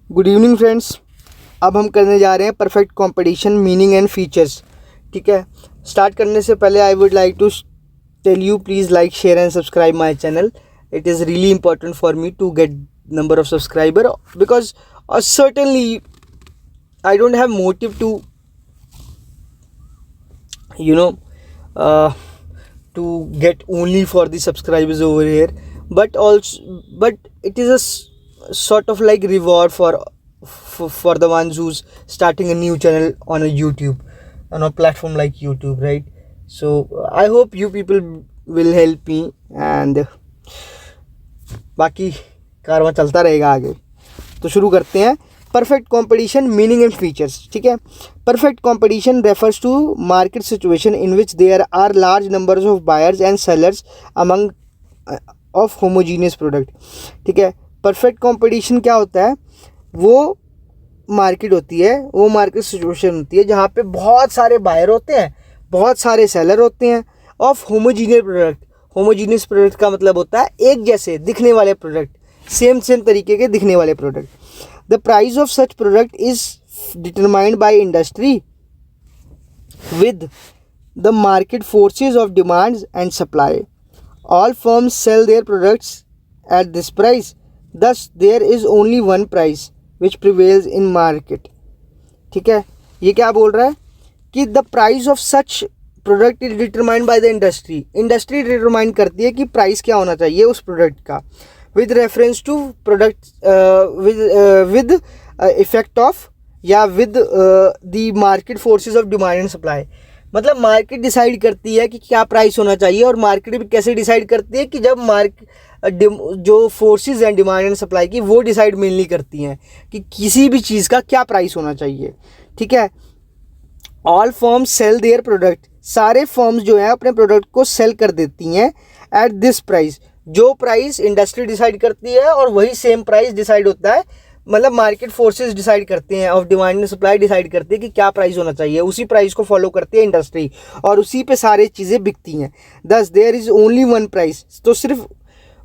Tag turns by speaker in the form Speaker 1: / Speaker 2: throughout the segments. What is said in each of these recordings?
Speaker 1: Good evening friends. अब हम करने जा रहे हैं perfect competition meaning and features. ठीक है, स्टार्ट करने से पहले I would like to tell you please like share and subscribe my channel. It is really important for me to get number of subscriber because certainly I don't have motive to to get only for the subscribers over here, but it is a sort of like reward for the ones who's starting a new channel on a YouTube, on a platform like YouTube, right? So I hope you people will help me and बाकी कारवां चलता रहेगा आगे. तो शुरू करते हैं. Perfect competition meaning and features. ठीक है, perfect competition refers to market situation in which there are large numbers of buyers and sellers among of homogeneous product. ठीक है, परफेक्ट कंपटीशन क्या होता है? वो मार्केट होती है, वो मार्केट सिचुएशन होती है जहाँ पे बहुत सारे बायर होते हैं, बहुत सारे सेलर होते हैं of homogeneous product. Homogeneous product का मतलब होता है एक जैसे दिखने वाले प्रोडक्ट, सेम तरीके के दिखने वाले product. The price of such product is determined by industry with the market forces of demand and supply. All firms sell their products at this price, thus there is only one price which prevails in market. ठीक है, ये क्या बोल रहा है कि the price of such product is determined by the industry. Industry determine करती है कि प्राइस क्या होना चाहिए उस प्रोडक्ट का, with reference to product with effect of या with the market forces of demand and supply. मतलब मार्केट डिसाइड करती है कि क्या प्राइस होना चाहिए, और मार्केट भी कैसे डिसाइड करती है कि जब जो फोर्सेस हैं डिमांड एंड सप्लाई की, वो डिसाइड मेनली करती हैं कि किसी भी चीज़ का क्या प्राइस होना चाहिए. ठीक है, all firms sell their product. सारे फर्म्स जो हैं अपने प्रोडक्ट को सेल कर देती हैं एट दिस प्राइस. जो प्राइस इंडस्ट्री डिसाइड करती है और वही सेम प्राइस डिसाइड होता है, मतलब मार्केट फोर्सेस डिसाइड करते हैं of demand and supply decide करती है कि क्या प्राइस होना चाहिए. उसी प्राइस को फॉलो करती है इंडस्ट्री और उसी पे सारी चीज़ें बिकती हैं. Thus there is only one price. तो सिर्फ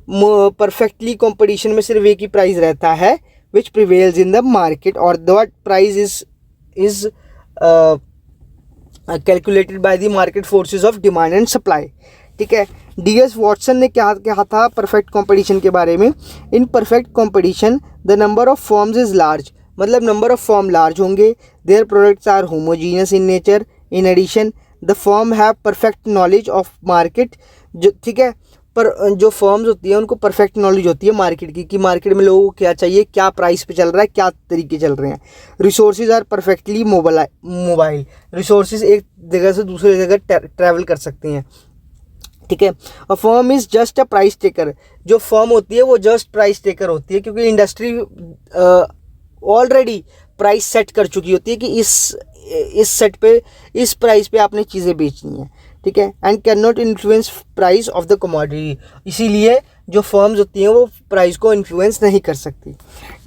Speaker 1: परफेक्टली कंपटीशन में सिर्फ एक ही प्राइस रहता है विच प्रिवेल्स इन द मार्केट, और that price is calculated by the market forces of demand and supply. ठीक है, DS वॉटसन ने क्या कहा था परफेक्ट कंपटीशन के बारे में? In perfect competition the number of firms is large. मतलब नंबर ऑफ फॉर्म लार्ज होंगे. Their products are homogeneous in nature. In addition the firm have perfect knowledge of market. जो ठीक है, पर जो फर्म्स होती है उनको परफेक्ट नॉलेज होती है मार्केट की, कि मार्केट में लोगों को क्या चाहिए, क्या प्राइस पे चल रहा है, क्या तरीके चल रहे हैं. Resources are perfectly mobile. Resources एक जगह से दूसरी जगह ट्रैवल कर सकते हैं. ठीक है, a firm is just a price taker. जो फर्म होती है वो जस्ट प्राइस टेकर होती है, क्योंकि इंडस्ट्री ऑलरेडी प्राइस सेट कर चुकी होती है कि इस सेट पे, इस प्राइस पे आपने चीज़ें बेचनी है. ठीक है, and can not influence price of the commodity. इसीलिए जो फर्म्स होती हैं वो प्राइस को इन्फ्लुएंस नहीं कर सकती.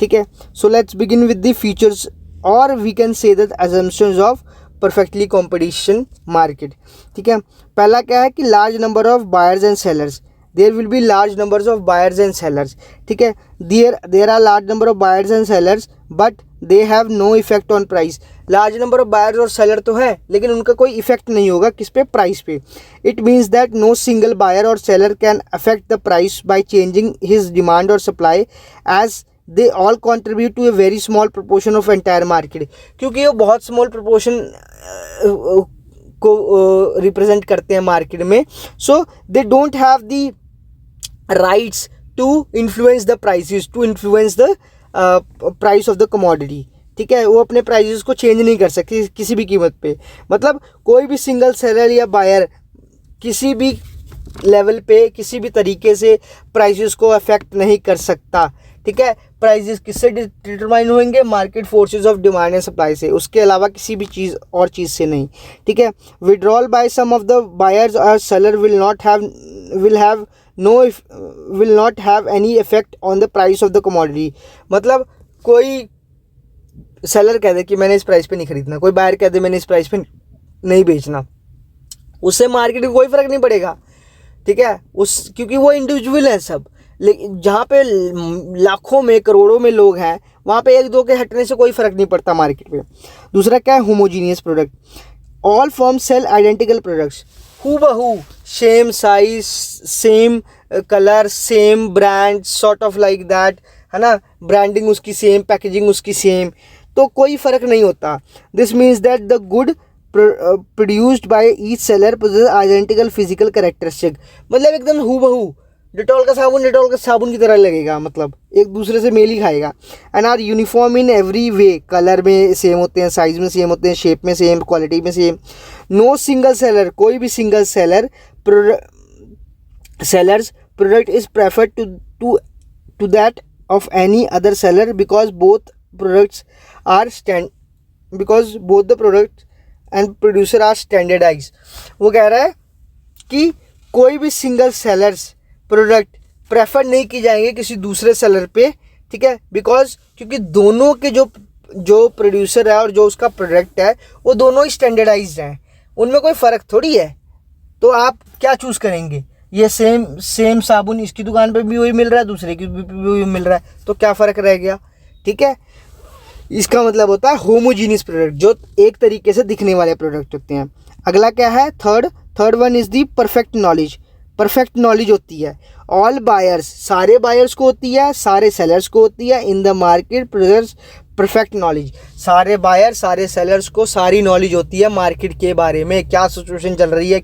Speaker 1: ठीक है, so let's begin with the features, और we can say that assumptions of perfectly competition market. ठीक है, पहला क्या है कि large number of buyers and sellers. There will be large numbers of buyers and sellers. ठीक है, there are large number of buyers and sellers but they have no effect on price. Large number of buyers और seller तो है, लेकिन उनका कोई effect नहीं होगा किस पे? प्राइस पे. It means that no single buyer और seller can affect the price by changing his demand और supply, as they all contribute to a very small proportion of entire market. क्योंकि वो बहुत स्मॉल प्रोपोर्शन को represent करते हैं market में. So they don't have the rights to influence the prices, to influence the price of the commodity. ठीक है, वो अपने प्राइसेस को चेंज नहीं कर सकते किसी भी कीमत पे. मतलब कोई भी सिंगल सेलर या बायर किसी भी लेवल पे किसी भी तरीके से प्राइसेस को अफेक्ट नहीं कर सकता. ठीक है, प्राइसेस किससे डिटरमाइन होंगे? Market forces of demand and supply से, उसके अलावा किसी भी चीज़ से नहीं. ठीक है, withdrawal by some of the buyers और seller will not have any effect on the price of the commodity. मतलब कोई सेलर कह दे कि मैंने इस प्राइस पे नहीं खरीदना, कोई बायर कह दे मैंने इस प्राइस पे नहीं बेचना, उससे मार्केट में कोई फ़र्क नहीं पड़ेगा. ठीक है, क्योंकि वो इंडिविजुअल है सब. लेकिन जहाँ पे लाखों में करोड़ों में लोग हैं वहाँ पे एक दो के हटने से कोई फ़र्क नहीं पड़ता मार्केट में। दूसरा क्या है, homogeneous product. All firm sell identical products, हूबहू, same size, same colour, same brand, sort of like that, है ना, ब्रांडिंग उसकी सेम, पैकेजिंग उसकी सेम, तो कोई फ़र्क नहीं होता। This means that the good produced by each seller possess identical physical characteristic, मतलब एकदम हूबहू डिटॉल का साबुन की तरह लगेगा, मतलब एक दूसरे से मेल ही खाएगा। And are uniform in every way, colour में सेम होते हैं, साइज में सेम होते हैं, शेप में सेम, क्वालिटी में सेम। नो सिंगल सेलर, कोई भी single sellers product is preferred to that of any other seller because both the product and producer are standardize. वो कह रहा है कि कोई भी सिंगल सेलर्स प्रोडक्ट प्रेफर नहीं की जाएंगे किसी दूसरे सेलर पे, ठीक है, बिकॉज क्योंकि दोनों के जो प्रोड्यूसर है और जो उसका प्रोडक्ट है वो दोनों ही स्टैंडर्डाइज्ड हैं, उनमें कोई फ़र्क थोड़ी है। तो आप क्या चूज़ करेंगे, ये सेम साबुन इसकी दुकान पे भी वही मिल रहा है, दूसरे की भी वही मिल रहा है, तो क्या फ़र्क रह गया, ठीक है। इसका मतलब होता है होमोजीनियस प्रोडक्ट, जो एक तरीके से दिखने वाले प्रोडक्ट होते हैं। अगला क्या है, third one is the perfect knowledge. Perfect knowledge होती है ऑल बायर्स, सारे बायर्स को होती है, सारे सेलर्स को होती है। इन the market produce perfect knowledge, सारे बायर सारे सेलर्स को सारी नॉलेज होती है मार्केट के बारे में, क्या सिचुएशन चल रही है,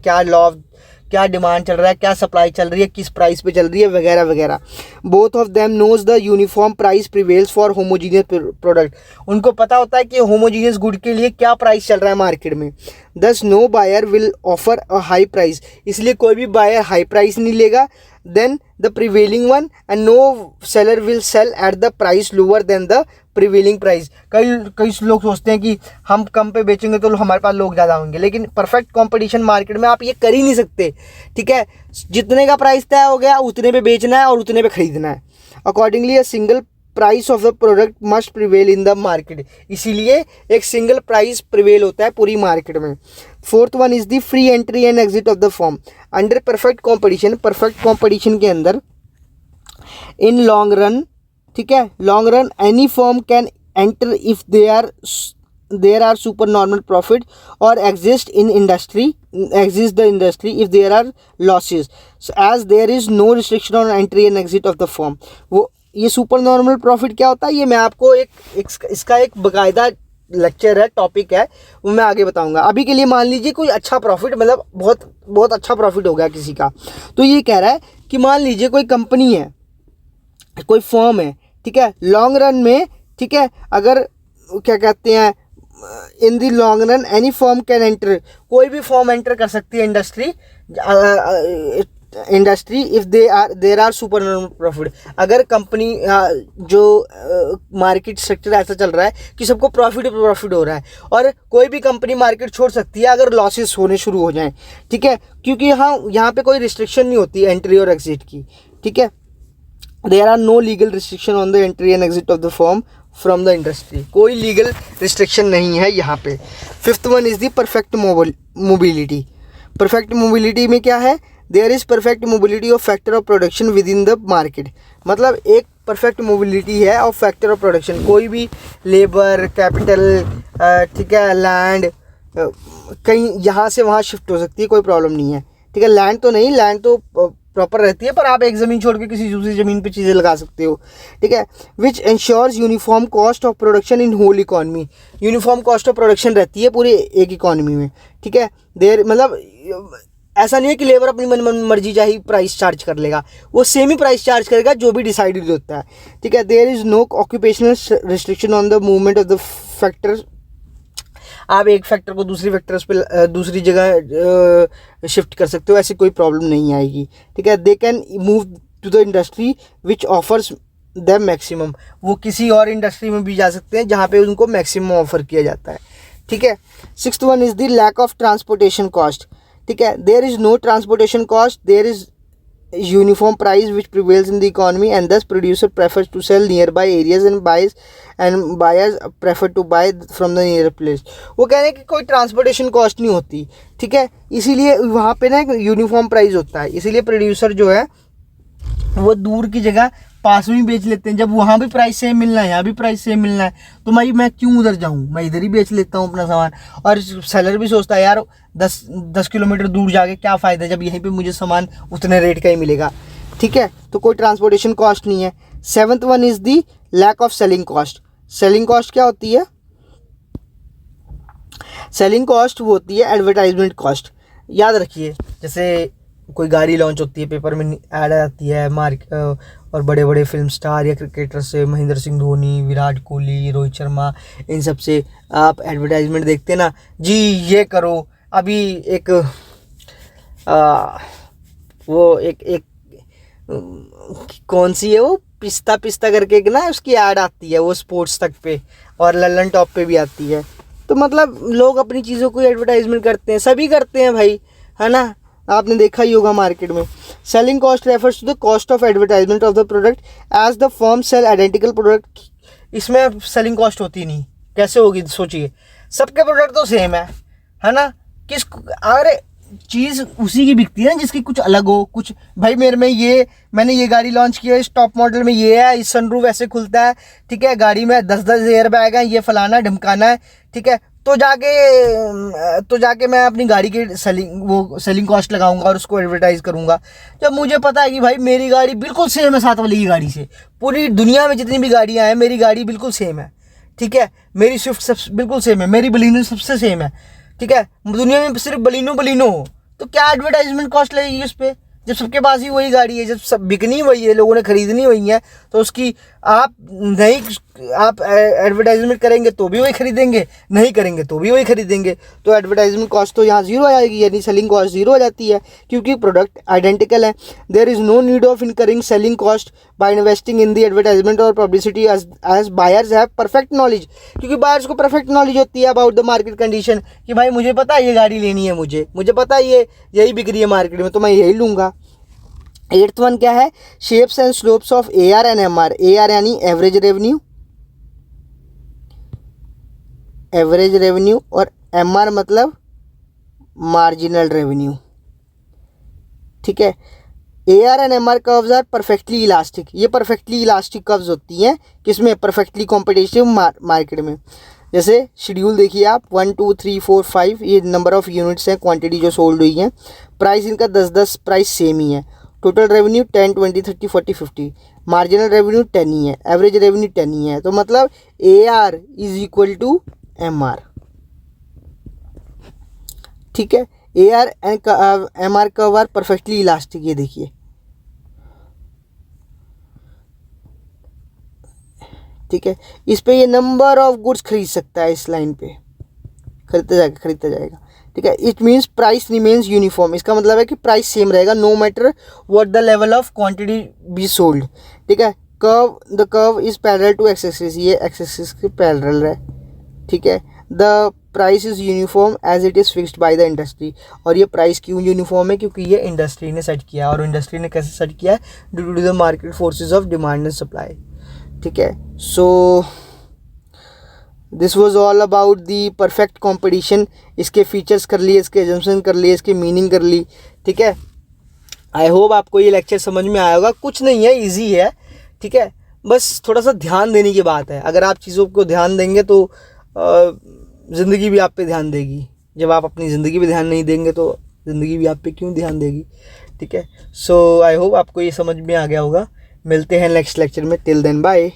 Speaker 1: क्या डिमांड चल रहा है, क्या सप्लाई चल रही है, किस प्राइस पे चल रही है, वगैरह वगैरह। Both of them knows the uniform price prevails for homogeneous product, उनको पता होता है कि होमोजीनियस गुड के लिए क्या प्राइस चल रहा है मार्केट में। Thus no buyer will offer a high price, इसलिए कोई भी बायर हाई प्राइस नहीं लेगा than the prevailing one, and no seller will sell at the price lower than the prevailing price. कई लोग सोचते हैं कि हम कम पे बेचेंगे तो हमारे पास लोग ज़्यादा होंगे, लेकिन परफेक्ट कंपटीशन मार्केट में आप ये कर ही नहीं सकते, ठीक है। जितने का प्राइस तय हो गया उतने पे बेचना है और उतने पे खरीदना है। Accordingly a single price of the product must prevail in the market, इसीलिए एक सिंगल प्राइस प्रिवेल होता है पूरी मार्केट में। Fourth one is the free entry and exit of the firm under perfect competition. Perfect competition के अंदर in long run, ठीक है, long run any firm can enter if there are super normal profit और exist the industry if there are losses as there is no restriction on entry and exit of the firm. वो ये super normal profit क्या होता है, ये मैं आपको इसका एक बाकायदा लेक्चर है, टॉपिक है, वो मैं आगे बताऊंगा। अभी के लिए मान लीजिए कोई अच्छा प्रॉफिट, मतलब बहुत अच्छा प्रॉफिट हो गया किसी का, तो ये कह रहा है कि मान लीजिए कोई कंपनी है, कोई फर्म है, ठीक है, लॉन्ग रन में, ठीक है, अगर क्या कहते हैं in the long run any firm can enter, कोई भी फर्म एंटर कर सकती है industry if there are super normal profit. अगर कंपनी जो मार्केट स्ट्रक्चर ऐसा चल रहा है कि सबको प्रॉफिट हो रहा है, और कोई भी कंपनी मार्केट छोड़ सकती है अगर लॉसेस होने शुरू हो जाएं, ठीक है, क्योंकि यहाँ पे कोई रिस्ट्रिक्शन नहीं होती एंट्री और एग्जिट की, ठीक है। There are no legal restriction on the entry and exit of the firm from the industry, कोई लीगल रिस्ट्रिक्शन नहीं है यहाँ पे। Fifth one is the perfect mobility. Perfect mobility में क्या है, there is perfect mobility of factor of production within the market, मतलब एक परफेक्ट मोबिलिटी है ऑफ फैक्टर ऑफ प्रोडक्शन, कोई भी लेबर, कैपिटल, ठीक है, लैंड, कहीं यहाँ से वहाँ शिफ्ट हो सकती है, कोई प्रॉब्लम नहीं है, ठीक है। लैंड तो नहीं, लैंड तो प्रॉपर रहती है, पर आप एक ज़मीन छोड़ के किसी दूसरी ज़मीन पे चीज़ें लगा सकते हो, ठीक है। Which ensures uniform cost of production in whole economy, uniform cost of production रहती है पूरे एक इकॉनमी में, ठीक है। देर मतलब ऐसा नहीं है कि लेबर अपनी मन मर्जी चाहे प्राइस चार्ज कर लेगा, वो सेम ही प्राइस चार्ज करेगा जो भी डिसाइडेड होता है, ठीक है। There is no occupational restriction on the movement of the factor, आप एक फैक्टर को दूसरी फैक्टर्स पे दूसरी जगह शिफ्ट कर सकते हो, ऐसी कोई प्रॉब्लम नहीं आएगी, ठीक है। They can move to the industry which offers the maximum, वो किसी और इंडस्ट्री में भी जा सकते हैं जहाँ पे उनको मैक्सिमम ऑफर किया जाता है, ठीक है। Sixth one is the lack of transportation cost, ठीक है। There is no transportation cost, there is uniform price which prevails in the economy and thus producer prefers to sell nearby areas and buyers prefer to buy from the near place। वो कह रहे हैं कि कोई transportation cost नहीं होती, ठीक है, इसीलिए वहाँ पे ना यूनिफॉर्म प्राइस होता है, इसीलिए प्रोड्यूसर जो है वो दूर की जगह पास में ही बेच लेते हैं। जब वहाँ भी प्राइस सेम मिलना है, यहाँ भी प्राइस सेम मिलना है, तो मैं क्यों उधर जाऊँ, मैं इधर ही बेच लेता हूँ अपना सामान। और सेलर भी सोचता है यार 10 किलोमीटर दूर जाके क्या फ़ायदा जब यहीं पे मुझे सामान उतने रेट का ही मिलेगा। ठीक है, तो कोई ट्रांसपोर्टेशन कॉस्ट नहीं है। 7th one is the lack of selling cost. Selling cost क्या होती है? सेलिंग कॉस्ट वो होती है एडवर्टाइजमेंट कॉस्ट। याद रखिए, जैसे कोई गाड़ी लॉन्च होती है, पेपर में ऐड आती है और बड़े बड़े फिल्म स्टार या क्रिकेटर से, महेंद्र सिंह धोनी, विराट कोहली, रोहित शर्मा, इन सब से आप एडवर्टाइजमेंट देखते हैं ना जी, ये करो। अभी एक वो एक कौन सी है वो, पिस्ता पिस्ता करके एक ना उसकी ऐड आती है, वो स्पोर्ट्स तक पे और लल्लन टॉप पे भी आती है। तो मतलब लोग अपनी चीज़ों को एडवर्टाइजमेंट करते हैं, सभी करते हैं भाई, है ना, आपने देखा ही होगा मार्केट में। Selling cost refers to the cost of advertisement of the product as the firm sell identical product. इसमें सेलिंग कॉस्ट होती नहीं, कैसे होगी सोचिए, सबके प्रोडक्ट तो सेम है ना। अरे चीज़ उसी की बिकती है ना जिसकी कुछ अलग हो। कुछ भाई मेरे में मैंने ये गाड़ी लॉन्च की है, इस टॉप मॉडल में ये है, इस सनरूफ ऐसे खुलता है, ठीक है, गाड़ी में 10 एयर बैग है, ये फलाना ढमकाना है, ठीक है, तो जाके मैं अपनी गाड़ी की सेलिंग कॉस्ट लगाऊंगा और उसको एडवर्टाइज करूंगा। जब मुझे पता है कि भाई मेरी गाड़ी बिल्कुल सेम है साथ वाली की गाड़ी से, पूरी दुनिया में जितनी भी गाड़ियाँ हैं मेरी गाड़ी बिल्कुल सेम है, ठीक है, मेरी स्विफ्ट सब बिल्कुल सेम है, मेरी बलिनो सबसे सेम है, ठीक है, दुनिया में सिर्फ बलिनो हो, तो क्या एडवर्टाइजमेंट कॉस्ट लगेगी उस पर, जब सबके पास ही वही गाड़ी है, जब सब बिकनी वही है, लोगों ने खरीदनी वही है, तो उसकी आप एडवर्टाइजमेंट करेंगे तो भी वही खरीदेंगे, नहीं करेंगे तो भी वही खरीदेंगे। तो एडवर्टाइजमेंट कॉस्ट तो यहाँ जीरो आ जाएगी, यानी सेलिंग कॉस्ट जीरो हो जाती है, क्योंकि प्रोडक्ट आइडेंटिकल है। There is no need of incurring selling cost by investing in the advertisement और publicity as buyers have perfect knowledge, क्योंकि बायर्स को परफेक्ट नॉलेज होती है अबाउट द मार्केट कंडीशन, कि भाई मुझे पता है ये गाड़ी लेनी है, मुझे पता है ये यही बिक रही है मार्केट में, तो मैं यही लूँगा। 8th वन क्या है? Shapes and slopes of AR and MR। AR यानी एवरेज रेवेन्यू और MR मतलब मार्जिनल रेवेन्यू, ठीक है। AR and MR curves are perfectly elastic. ये परफेक्टली इलास्टिक कर्व्स होती हैं किसमें? परफेक्टली कॉम्पिटिटिव मार्केट में। जैसे शेड्यूल देखिए आप, 1 2 3 4 5 ये नंबर ऑफ यूनिट्स हैं, क्वांटिटी जो सोल्ड हुई है, प्राइस इनका 10 प्राइस सेम ही है, टोटल रेवेन्यू 10 20 30 40 50, मार्जिनल रेवेन्यू 10 ही है, एवरेज रेवेन्यू 10 ही है, तो मतलब AR is equal to MR, ठीक है। AR and MR curve are perfectly elastic, ये देखिए, ठीक है। इस पे ये नंबर ऑफ गुड्स खरीद सकता है, इस लाइन पे खरीदता जाएगा, ठीक है। It means price remains uniform, इसका मतलब है कि प्राइस सेम रहेगा no matter what the level of quantity be sold, ठीक है। The curve is parallel to X axis, ये एक्स एक्सिस के पैरेलल है, ठीक है। The price is uniform as it is fixed by the industry, और ये प्राइस क्यों यूनिफॉर्म है? क्योंकि ये इंडस्ट्री ने सेट किया, और इंडस्ट्री ने कैसे सेट किया है? Due to the market forces of demand and supply, ठीक है। So this was all about the perfect competition. इसके फीचर्स कर लिए, इसके एजम्पशन कर लिए, इसकी मीनिंग कर ली, ठीक है। आई होप आपको ये लेक्चर समझ में आया होगा। कुछ नहीं है, इजी है, ठीक है, बस थोड़ा सा ध्यान देने की बात है। अगर आप चीज़ों को ध्यान देंगे तो ज़िंदगी भी आप पे ध्यान देगी। जब आप अपनी ज़िंदगी पे ध्यान नहीं देंगे तो ज़िंदगी भी आप पे क्यों ध्यान देगी, ठीक है। सो आई होप आपको ये समझ में आ गया होगा। मिलते हैं नेक्स्ट लेक्चर में, टिल देन बाय।